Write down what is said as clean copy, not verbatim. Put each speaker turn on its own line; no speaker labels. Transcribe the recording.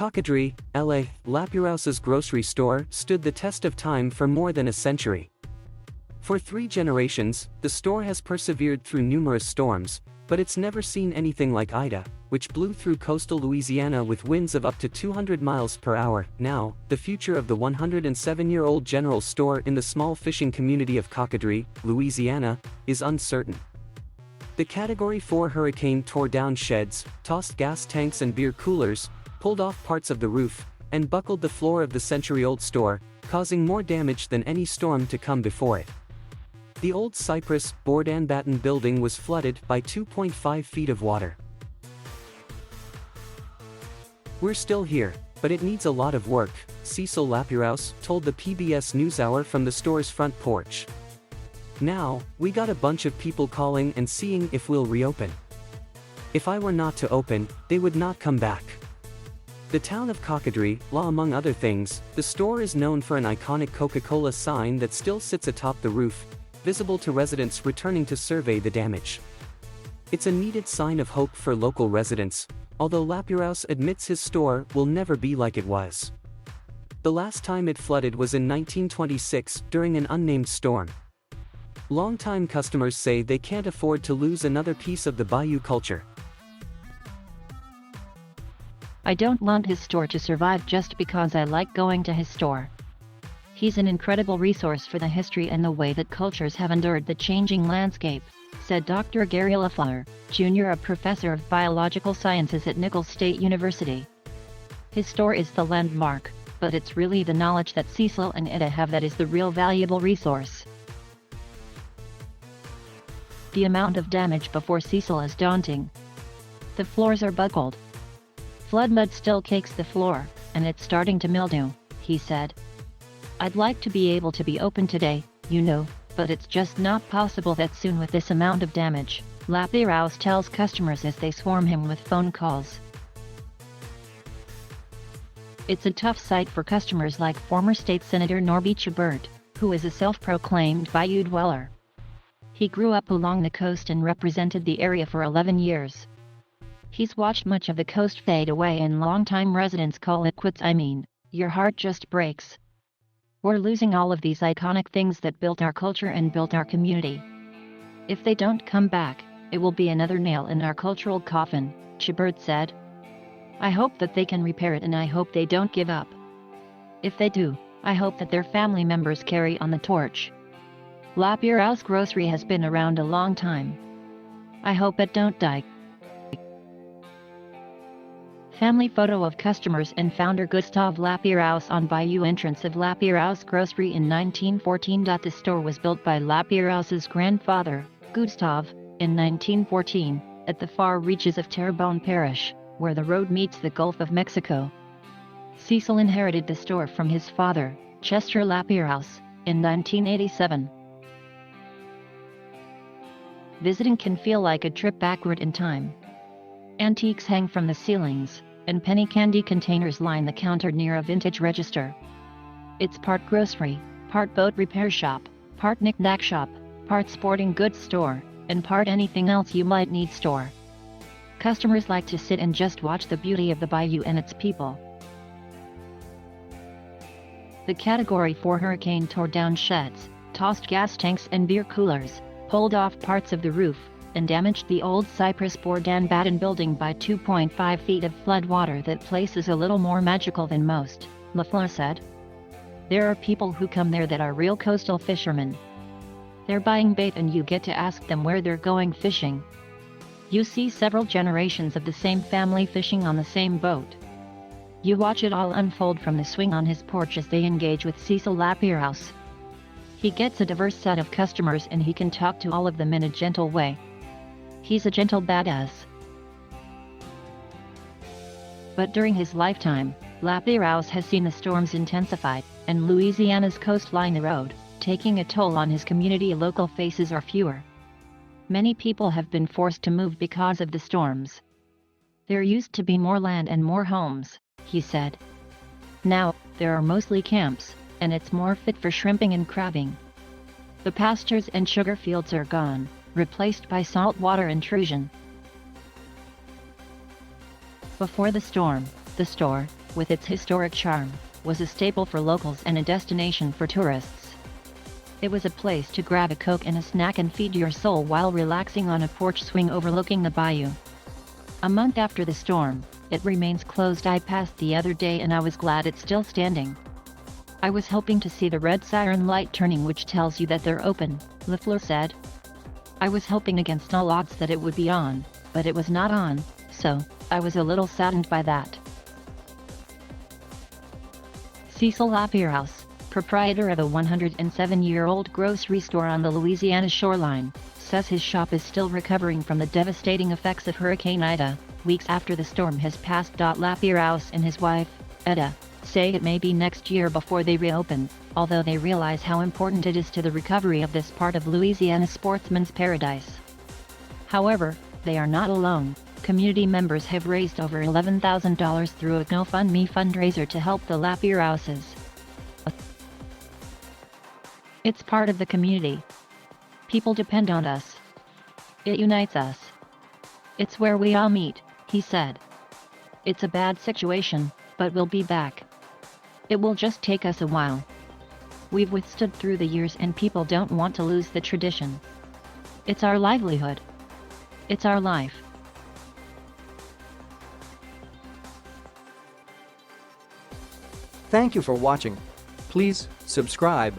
Cocodrie, LA, Lapeyrouse's grocery store stood the test of time for more than a century. For 3 generations, the store has persevered through numerous storms, but it's never seen anything like Ida, which blew through coastal Louisiana with winds of up to 200 miles per hour. Now, the future of the 107-year-old general store in the small fishing community of Cocodrie, Louisiana, is uncertain. The Category 4 hurricane tore down sheds, tossed gas tanks and beer coolers, pulled off parts of the roof, and buckled the floor of the century-old store, causing more damage than any storm to come before it. The old cypress, board and batten building was flooded by 2.5 feet of water. "We're still here, but it needs a lot of work," Cecil Lapeyrouse told the PBS NewsHour from the store's front porch. "Now, we got a bunch of people calling and seeing if we'll reopen. If I were not to open, they would not come back." The town of Cocodrie, among other things, the store is known for an iconic Coca-Cola sign that still sits atop the roof, visible to residents returning to survey the damage. It's a needed sign of hope for local residents, although Lapeyrouse admits his store will never be like it was. The last time it flooded was in 1926 during an unnamed storm. Longtime customers say they can't afford to lose another piece of the Bayou culture.
"I don't want his store to survive just because I like going to his store. He's an incredible resource for the history and the way that cultures have endured the changing landscape," said Dr. Gary Lafleur, Jr., a professor of biological sciences at Nicholls State University. "His store is the landmark, but it's really the knowledge that Cecil and Ida have that is the real valuable resource." The amount of damage before Cecil is daunting. "The floors are buckled. Flood mud still cakes the floor, and it's starting to mildew," he said. "I'd like to be able to be open today, but it's just not possible that soon with this amount of damage," Lapeyrouse tells customers as they swarm him with phone calls. It's a tough sight for customers like former state senator Norby Chabert, who is a self-proclaimed bayou dweller. He grew up along the coast and represented the area for 11 years. He's watched much of the coast fade away and longtime residents call it quits. "I mean, your heart just breaks. We're losing all of these iconic things that built our culture and built our community. If they don't come back, it will be another nail in our cultural coffin," Chabert said. "I hope that they can repair it and I hope they don't give up. If they do, I hope that their family members carry on the torch. Lapeyrouse Grocery has been around a long time. I hope it don't die." Family photo of customers and founder Gustav Lapeyrouse on Bayou entrance of Lapeyrouse Grocery in 1914. The store was built by Lapeyrouse's grandfather, Gustav, in 1914, at the far reaches of Terrebonne Parish, where the road meets the Gulf of Mexico. Cecil inherited the store from his father, Chester Lapeyrouse, in 1987. Visiting can feel like a trip backward in time. Antiques hang from the ceilings, and penny candy containers line the counter near a vintage register. It's part grocery, part boat repair shop, part knick-knack shop, part sporting goods store, and part anything else you might need store. Customers like to sit and just watch the beauty of the bayou and its people. The Category 4 hurricane tore down sheds, tossed gas tanks and beer coolers, pulled off parts of the roof, and damaged the old cypress board and batten building by 2.5 feet of flood water. "That place is a little more magical than most," Lafleur said. "There are people who come there that are real coastal fishermen. They're buying bait and you get to ask them where they're going fishing. You see several generations of the same family fishing on the same boat. You watch it all unfold from the swing on his porch as they engage with Cecil Lapeyrouse. He gets a diverse set of customers and he can talk to all of them in a gentle way. He's a gentle badass." But during his lifetime, Lapeyrouse has seen the storms intensify, and Louisiana's coastline erode, taking a toll on his community. Local faces are fewer. Many people have been forced to move because of the storms. "There used to be more land and more homes," he said. "Now, there are mostly camps, and it's more fit for shrimping and crabbing. The pastures and sugar fields are gone, replaced by saltwater intrusion." Before the storm, the store, with its historic charm, was a staple for locals and a destination for tourists. It was a place to grab a Coke and a snack and feed your soul while relaxing on a porch swing overlooking the bayou. A month after the storm, it remains closed. I passed the other day and I was glad it's still standing. I was hoping to see the red siren light turning, which tells you that they're open, LaFleur said. I was hoping against all odds that it would be on, but it was not on, so I was a little saddened by that. Cecil Lapeyrouse, proprietor of a 107-year-old grocery store on the Louisiana shoreline, says his shop is still recovering from the devastating effects of Hurricane Ida, weeks after the storm has passed. Lapeyrouse and his wife, Etta, say it may be next year before they reopen, although they realize how important it is to the recovery of this part of Louisiana's sportsman's paradise. However, they are not alone. Community members have raised over $11,000 through a GoFundMe fundraiser to help the Lapeyrouses. It's part of the community. People depend on us. It unites us. It's where we all meet, he said. It's a bad situation, but we'll be back. It will just take us a while. We've withstood through the years and people don't want to lose the tradition. It's our livelihood. It's our life.
Thank you for watching. Please subscribe